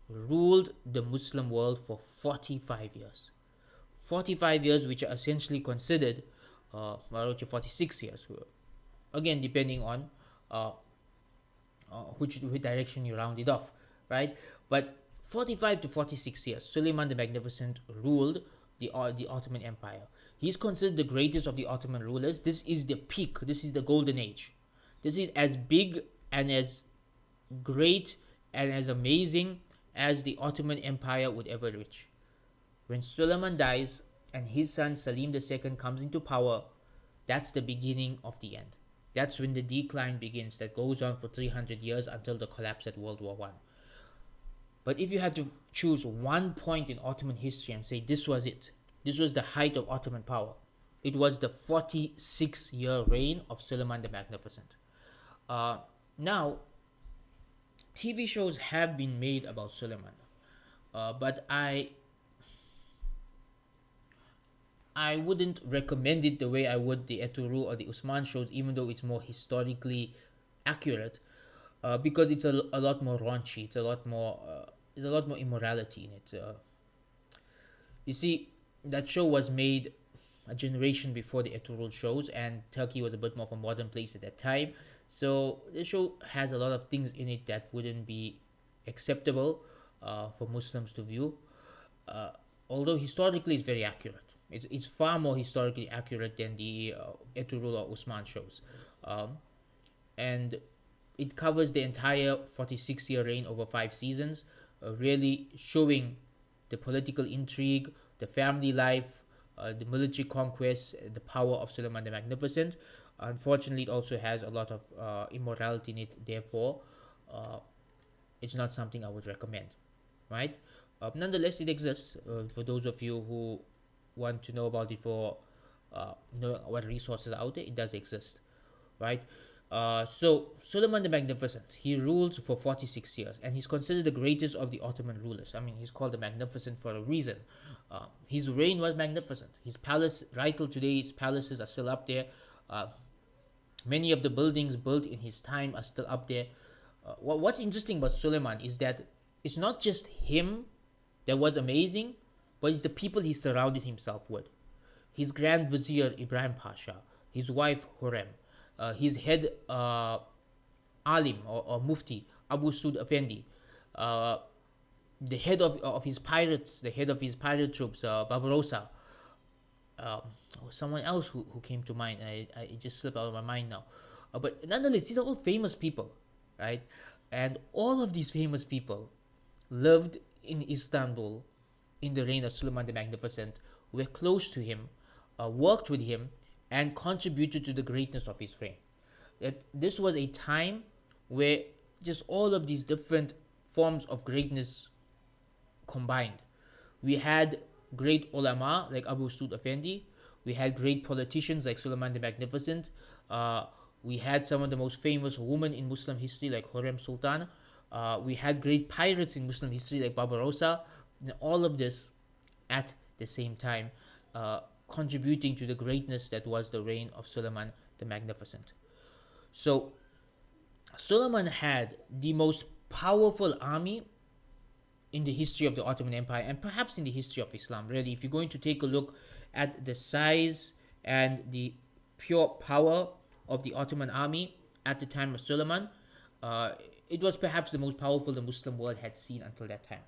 ruled the Muslim world for 45 years. 45 years, which are essentially considered, 46 years, again, depending on uh, which direction you round it off, right? But 45 to 46 years, Suleiman the Magnificent ruled the Ottoman Empire. He's considered the greatest of the Ottoman rulers. This is the peak. This is the golden age. This is as big and as great and as amazing as the Ottoman Empire would ever reach. When Suleiman dies and his son Salim II comes into power, that's the beginning of the end. That's when the decline begins, that goes on for 300 years until the collapse at World War One. But if you had to choose one point in Ottoman history and say this was it, this was the height of Ottoman power, it was the 46-year reign of Suleiman the Magnificent. Now, TV shows have been made about Suleiman, but I wouldn't recommend it the way I would the Ertugrul or the Usman shows, even though it's more historically accurate, because it's a lot more raunchy. It's a lot more there's a lot more immorality in it. You see, that show was made a generation before the Ertugrul shows, and Turkey was a bit more of a modern place at that time. So the show has a lot of things in it that wouldn't be acceptable for Muslims to view. Uh, Although historically it's very accurate. It's far more historically accurate than the Ertugrul or Usman shows. Um, and it covers the entire 46-year reign over 5 seasons, really showing the political intrigue, the family life, the military conquests, the power of Suleiman the Magnificent. Unfortunately, it also has a lot of immorality in it, therefore, uh, it's not something I would recommend, right? Nonetheless, it exists for those of you who want to know about it for knowing what resources are out there. It does exist, right? So Suleiman the Magnificent, he ruled for 46 years, and he's considered the greatest of the Ottoman rulers. I mean, he's called the Magnificent for a reason. His reign was magnificent. His palace, right till today, his palaces are still up there. Uh, Many of the buildings built in his time are still up there. What's interesting about Suleiman is that it's not just him that was amazing, but it's the people he surrounded himself with. His Grand Vizier Ibrahim Pasha, his wife Hurrem, his head Alim or Mufti Abu Sud Effendi, uh, the head of his pirates, the head of his pirate troops, Barbarossa, um, someone else who came to mind. I just slipped out of my mind now. But nonetheless, these are all famous people, right? And all of these famous people lived in Istanbul in the reign of Suleiman the Magnificent, were close to him, worked with him, and contributed to the greatness of his reign. That this was a time where just all of these different forms of greatness combined. We had great ulama like Abu Sud Effendi. We had great politicians like Suleiman the Magnificent. Uh, we had some of the most famous women in Muslim history like Hurrem Sultan. We had great pirates in Muslim history like Barbarossa. And all of this at the same time, contributing to the greatness that was the reign of Suleiman the Magnificent. So, Suleiman had the most powerful army in the history of the Ottoman Empire and perhaps in the history of Islam. Really, if you're going to take a look at the size and the pure power of the Ottoman army at the time of Suleiman, uh, it was perhaps the most powerful the Muslim world had seen until that time.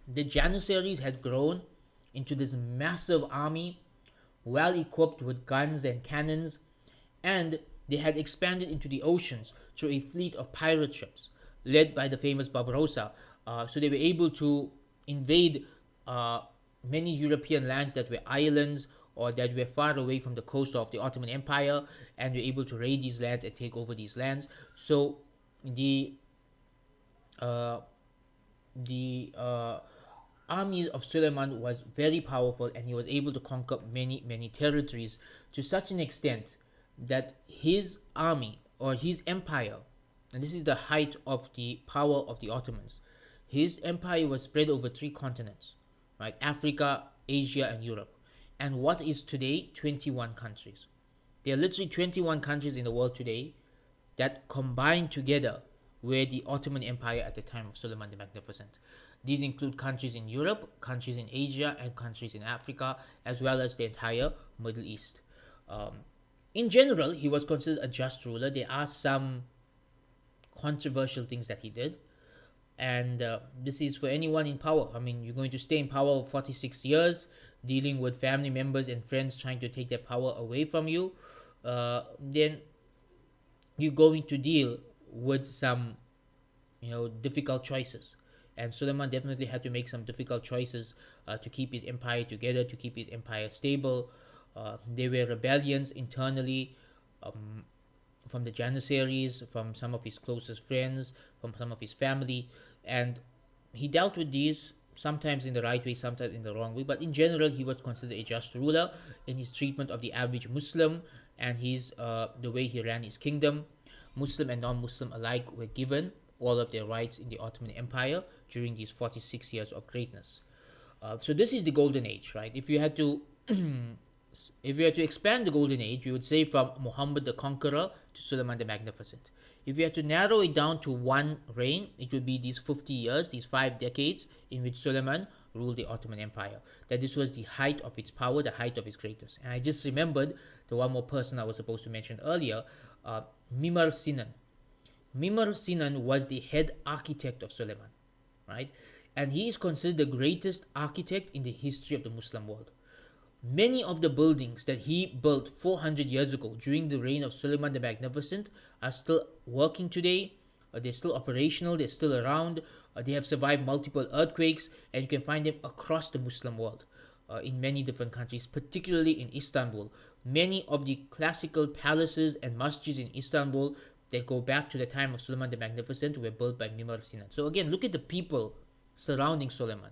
The Janissaries had grown into this massive army, well equipped with guns and cannons, and they had expanded into the oceans through a fleet of pirate ships led by the famous Barbarossa. So they were able to invade many European lands that were islands or that were far away from the coast of the Ottoman Empire, and were able to raid these lands and take over these lands. So the uh, the army of Suleiman was very powerful, and he was able to conquer many territories to such an extent that his army or his empire, and this is the height of the power of the Ottomans, his empire was spread over 3 continents, right? Africa, Asia, and Europe. And what is today 21 countries. There are literally 21 countries in the world today, that combined together were the Ottoman Empire at the time of Suleiman the Magnificent. These include countries in Europe, countries in Asia, and countries in Africa, as well as the entire Middle East. Um, in general, he was considered a just ruler. There are some controversial things that he did, and this is for anyone in power. I mean, you're going to stay in power for 46 years, dealing with family members and friends trying to take their power away from you. Then you're going to deal with some, difficult choices. And Suleiman definitely had to make some difficult choices to keep his empire together, to keep his empire stable. There were rebellions internally, um, from the Janissaries, from some of his closest friends, from some of his family, and he dealt with these sometimes in the right way, sometimes in the wrong way. But in general, he was considered a just ruler in his treatment of the average Muslim and his the way he ran his kingdom. Muslim and non-Muslim alike were given all of their rights in the Ottoman Empire during these 46 years of greatness. So this is the golden age, right? If you had to if you had to expand the golden age, you would say from Muhammad the Conqueror to Suleiman the Magnificent. If you had to narrow it down to one reign, it would be these 50 years, these 5 decades in which Suleiman ruled the Ottoman Empire. That this was the height of its power, the height of its greatness. And I just remembered the one more person I was supposed to mention earlier, Mimar Sinan. Mimar Sinan was the head architect of Suleiman, right? And he is considered the greatest architect in the history of the Muslim world. Many of the buildings that he built 400 years ago during the reign of Suleiman the Magnificent are still working today. They're still operational, they're still around. They have survived multiple earthquakes, and you can find them across the Muslim world in many different countries, particularly in Istanbul. Many of the classical palaces and masjids in Istanbul that go back to the time of Suleiman the Magnificent were built by Mimar Sinan. So again, look at the people surrounding Suleiman.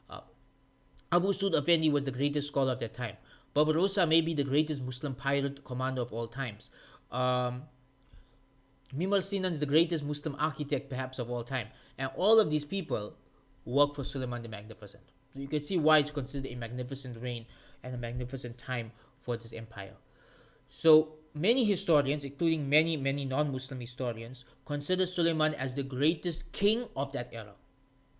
Uh, Abu Sud Effendi was the greatest scholar of that time. Barbarossa may be the greatest Muslim pirate commander of all times. Mimar Sinan is the greatest Muslim architect perhaps of all time. And all of these people work for Suleiman the Magnificent. So you can see why it's considered a magnificent reign and a magnificent time for this empire. So many historians, including many non-Muslim historians, consider Suleiman as the greatest king of that era.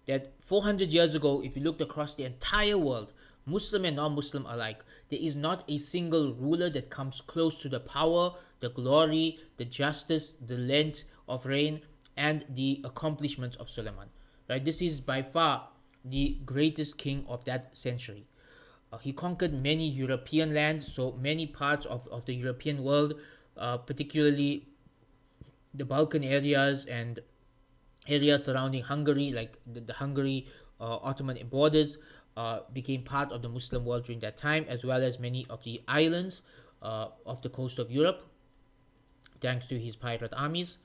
That 400 years ago, if you looked across the entire world, Muslim and non-Muslim alike, there is not a single ruler that comes close to the power, the glory, the justice, the length of reign, and the accomplishments of Suleiman. Right? This is by far the greatest king of that century. He conquered many European lands, so many parts of the European world, particularly the Balkan areas and areas surrounding Hungary, like the Hungary Ottoman borders, became part of the Muslim world during that time, as well as many of the islands off the coast of Europe, thanks to his pirate armies.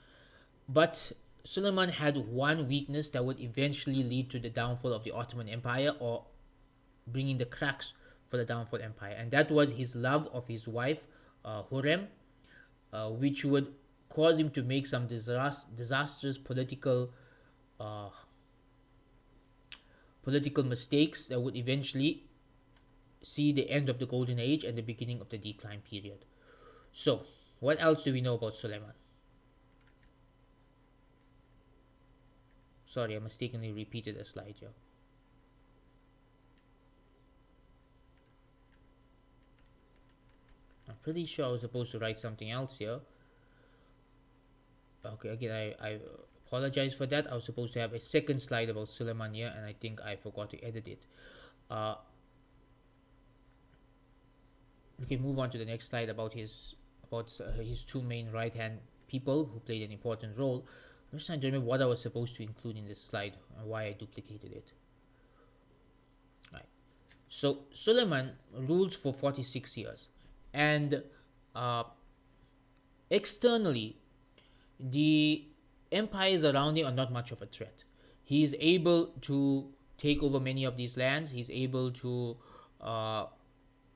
But Suleiman had one weakness that would eventually lead to the downfall of the Ottoman Empire, or bringing the cracks for the downfall empire, and that was his love of his wife Hurrem, which would cause him to make some disastrous uh, political mistakes that would eventually see the end of the golden age and the beginning of the decline period. So, what else do we know about Suleiman? Sorry, I mistakenly repeated a slide here. I'm pretty sure I was supposed to write something else here. Okay, again, I apologize for that. I was supposed to have a second slide about Suleiman here, and I think I forgot to edit it. We can move on to the next slide about his two main right hand people who played an important role. I'm just trying to remember what I was supposed to include in this slide and why I duplicated it. Right. So Suleiman rules for 46 years, and externally, the empires around him are not much of a threat. He is able to take over many of these lands. He's able to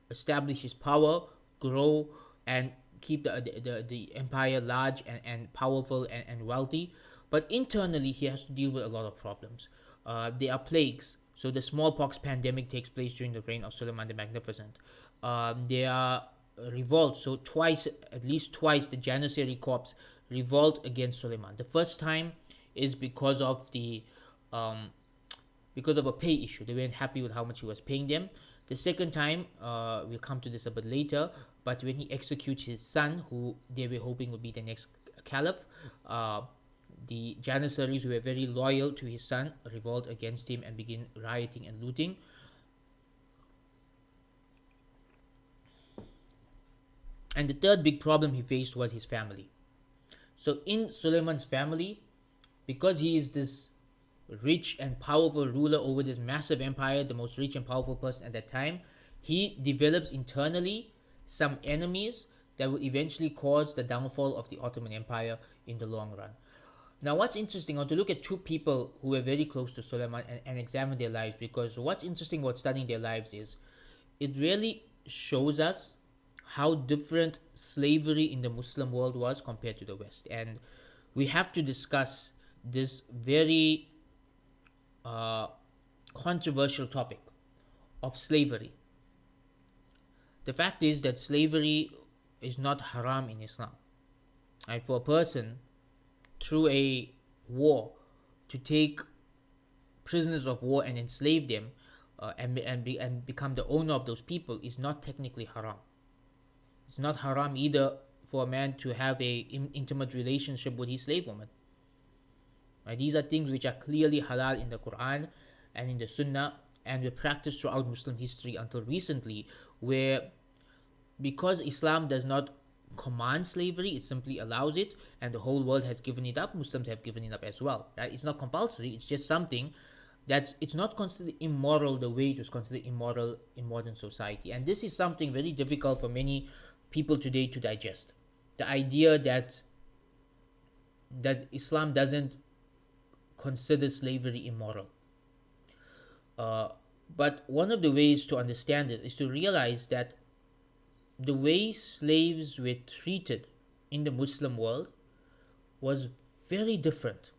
establish his power, grow, and keep the empire large and powerful and wealthy. But internally, he has to deal with a lot of problems. There are plagues. So the smallpox pandemic takes place during the reign of Suleiman the Magnificent. There are revolts. So at least twice, the Janissary corps revolt against Suleiman. The first time is um, because of a pay issue. They weren't happy with how much he was paying them. The second time, we'll come to this a bit later, but when he executes his son, who they were hoping would be the next caliph, the Janissaries, who were very loyal to his son, revolt against him and begin rioting and looting. And the third big problem he faced was his family. So in Suleiman's family, because he is this rich and powerful ruler over this massive empire, the most rich and powerful person at that time, he develops internally some enemies that will eventually cause the downfall of the Ottoman Empire in the long run. Now, what's interesting, I want to look at two people who were very close to Suleiman and examine their lives, because what's interesting about studying their lives is it really shows us how different slavery in the Muslim world was compared to the West. And we have to discuss this very controversial topic of slavery. The fact is that slavery is not haram in Islam. And for a person, through a war, to take prisoners of war and enslave them and become the owner of those people is not technically haram. It's not haram either for a man to have a intimate relationship with his slave woman. Right? These are things which are clearly halal in the Quran and in the Sunnah, and were practiced throughout Muslim history until recently, where because Islam does not command slavery, it simply allows it, and the whole world has given it up. Muslims have given it up as well. Right? It's not compulsory. It's just something it's not considered immoral the way it was considered immoral in modern society. And this is something very difficult for many people today to digest. The idea that Islam doesn't consider slavery immoral. But one of the ways to understand it is to realize that the way slaves were treated in the Muslim world was very different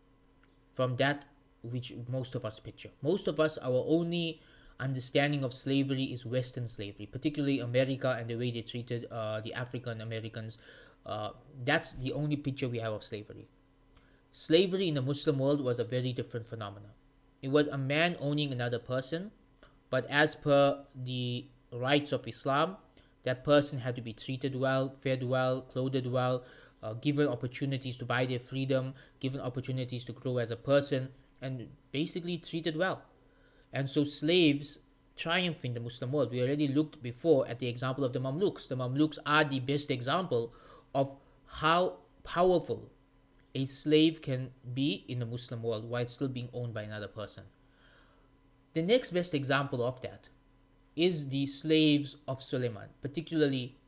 from that which most of us picture. Most of us, our only understanding of slavery is Western slavery, particularly America and the way they treated the African Americans. That's the only picture we have of slavery. Slavery in the Muslim world was a very different phenomenon. It was a man owning another person, but as per the rights of Islam, that person had to be treated well, fed well, clothed well, given opportunities to buy their freedom, given opportunities to grow as a person, and basically treated well. And so slaves triumph in the Muslim world. We already looked before at the example of the Mamluks. The Mamluks are the best example of how powerful a slave can be in the Muslim world while still being owned by another person. The next best example of that is the slaves of Suleiman, particularly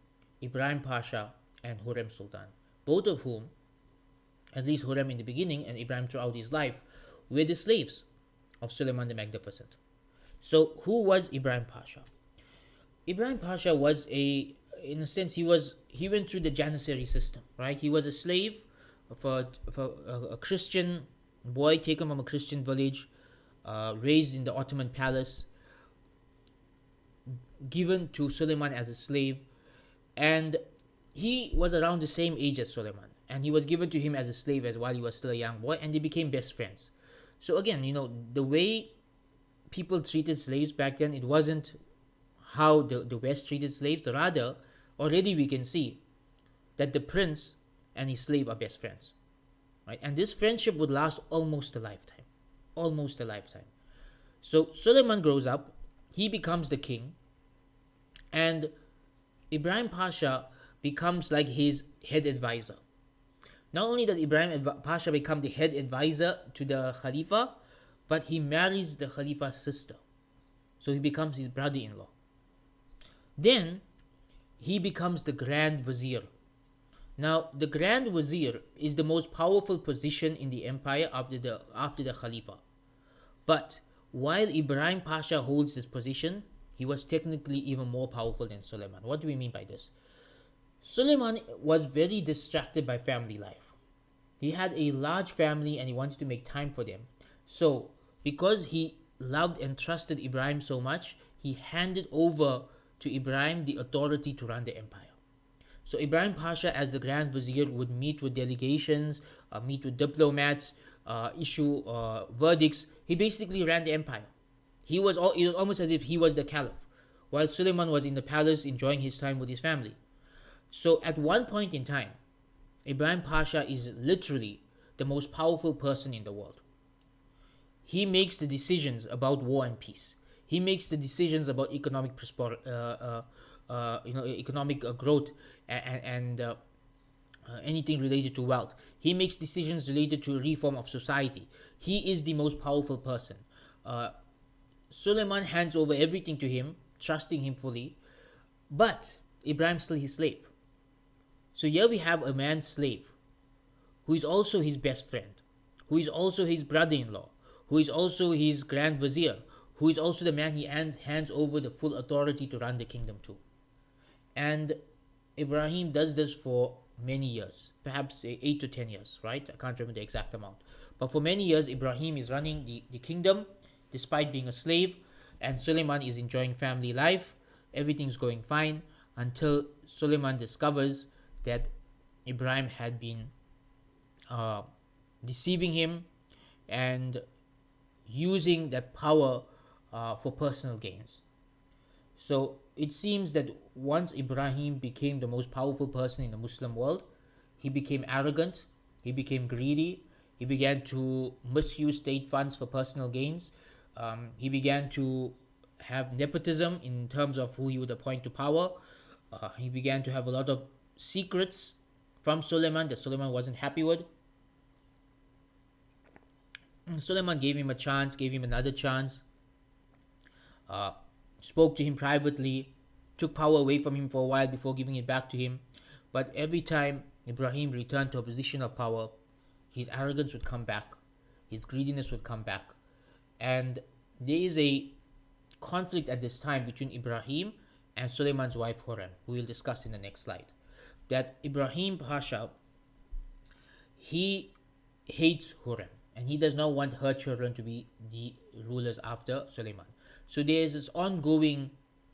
Ibrahim Pasha and Hurrem Sultan, both of whom, at least Hurrem in the beginning and Ibrahim throughout his life, were the slaves of Suleiman the Magnificent. So who was Ibrahim Pasha? Ibrahim Pasha was in a sense, he went through the Janissary system, right? He was a slave for a Christian boy taken from a Christian village, raised in the Ottoman palace, given to Suleiman as a slave, and he was around the same age as Suleiman, and he was given to him as a slave as while he was still a young boy, and they became best friends. So again, the way people treated slaves back then, it wasn't how the West treated slaves. Rather, already we can see that the prince and his slave are best friends, right? And this friendship would last almost a lifetime. So Suleiman grows up, he becomes the king, and Ibrahim Pasha becomes like his head advisor. Not only does Ibrahim Pasha become the head advisor to the Khalifa, but he marries the Khalifa's sister. So he becomes his brother-in-law. Then he becomes the Grand Vizier. Now, the Grand Vizier is the most powerful position in the empire after the Khalifa. But while Ibrahim Pasha holds this position, he was technically even more powerful than Suleiman. What do we mean by this? Suleiman was very distracted by family life. He had a large family and he wanted to make time for them. So, because he loved and trusted Ibrahim so much, he handed over to Ibrahim the authority to run the empire. So Ibrahim Pasha, as the Grand Vizier, would meet with delegations, meet with diplomats, issue verdicts. He basically ran the empire. It was almost as if he was the caliph, while Suleiman was in the palace enjoying his time with his family. So at one point in time, Ibrahim Pasha is literally the most powerful person in the world. He makes the decisions about war and peace. He makes the decisions about economic growth and anything related to wealth. He makes decisions related to reform of society. He is the most powerful person. Uh, Suleiman hands over everything to him, trusting him fully, but Ibrahim's still his slave. So here we have a man's slave who is also his best friend, who is also his brother in law, who is also his grand vizier, who is also the man he hands over the full authority to run the kingdom to. And Ibrahim does this for many years, perhaps 8 to 10 years, right? I can't remember the exact amount. But for many years, Ibrahim is running the kingdom despite being a slave, and Suleiman is enjoying family life. Everything's going fine until Suleiman discovers that Ibrahim had been uh, deceiving him and using that power for personal gains. So it seems that once Ibrahim became the most powerful person in the Muslim world, he became arrogant, he became greedy, he began to misuse state funds for personal gains, he began to have nepotism in terms of who he would appoint to power. He began to have a lot of secrets from Suleiman that Suleiman wasn't happy with. Suleiman gave him a chance, gave him another chance, uh, spoke to him privately, took power away from him for a while before giving it back to him. But every time Ibrahim returned to a position of power, his arrogance would come back, his greediness would come back. And there is a conflict at this time between Ibrahim and Suleiman's wife Hurrem, who we'll discuss in the next slide. That Ibrahim Pasha, he hates Hurrem and he does not want her children to be the rulers after Suleiman. So there is this ongoing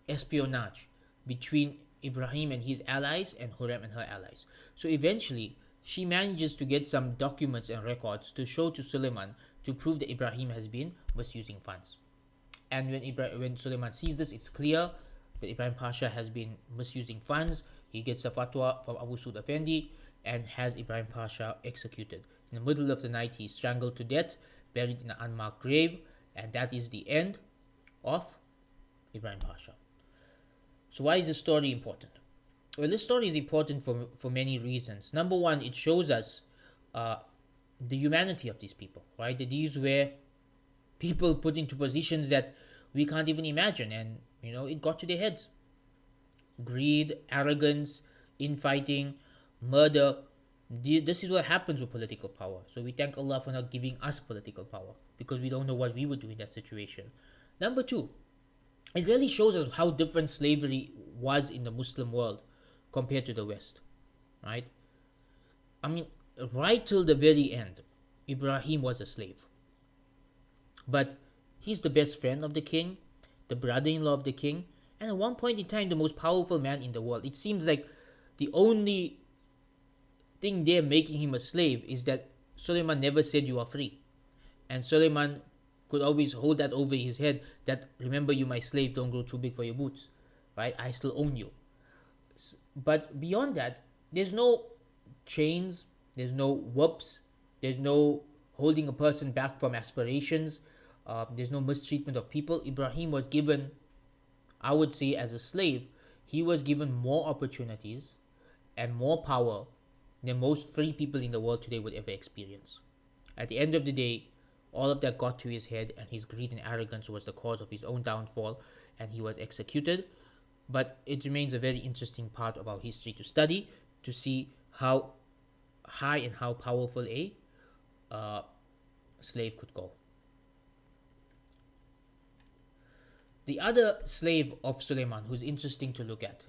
espionage between Ibrahim and his allies and Hurrem and her allies. So eventually, she manages to get some documents and records to show to Suleiman to prove that Ibrahim has been misusing funds. And when Suleiman sees this, it's clear that Ibrahim Pasha has been misusing funds. He gets a fatwa from Abu Sud Effendi and has Ibrahim Pasha executed. In the middle of the night, he is strangled to death, buried in an unmarked grave, and that is the end of Ibrahim Pasha. So why is this story important? Well, this story is important for many reasons. Number one, it shows us the humanity of these people, right? That these were people put into positions that we can't even imagine, and it got to their heads. Greed, arrogance, infighting, murder. This is what happens with political power. So we thank Allah for not giving us political power, because we don't know what we would do in that situation. Number two, it really shows us how different slavery was in the Muslim world compared to the West, right? I mean, right till the very end, Ibrahim was a slave. But he's the best friend of the king, the brother-in-law of the king, and at one point in time, the most powerful man in the world. It seems like the only thing they're making him a slave is that Suleiman never said you are free. And Suleiman could always hold that over his head, that remember, you my slave, don't grow too big for your boots, right? I still own you. But beyond that, there's no chains, there's no whoops, there's no holding a person back from aspirations, there's no mistreatment of people. Ibrahim was given, I would say, as a slave, he was given more opportunities and more power than most free people in the world today would ever experience. At the end of the day, all of that got to his head, and his greed and arrogance was the cause of his own downfall, and he was executed. But it remains a very interesting part of our history to study, to see how high and how powerful a slave could go. The other slave of Suleiman, who's interesting to look at,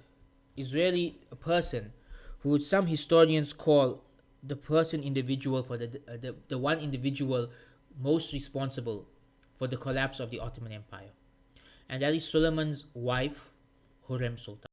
is really a person who some historians call the person individual for the one individual most responsible for the collapse of the Ottoman Empire. And that is Suleiman's wife, Hurrem Sultan.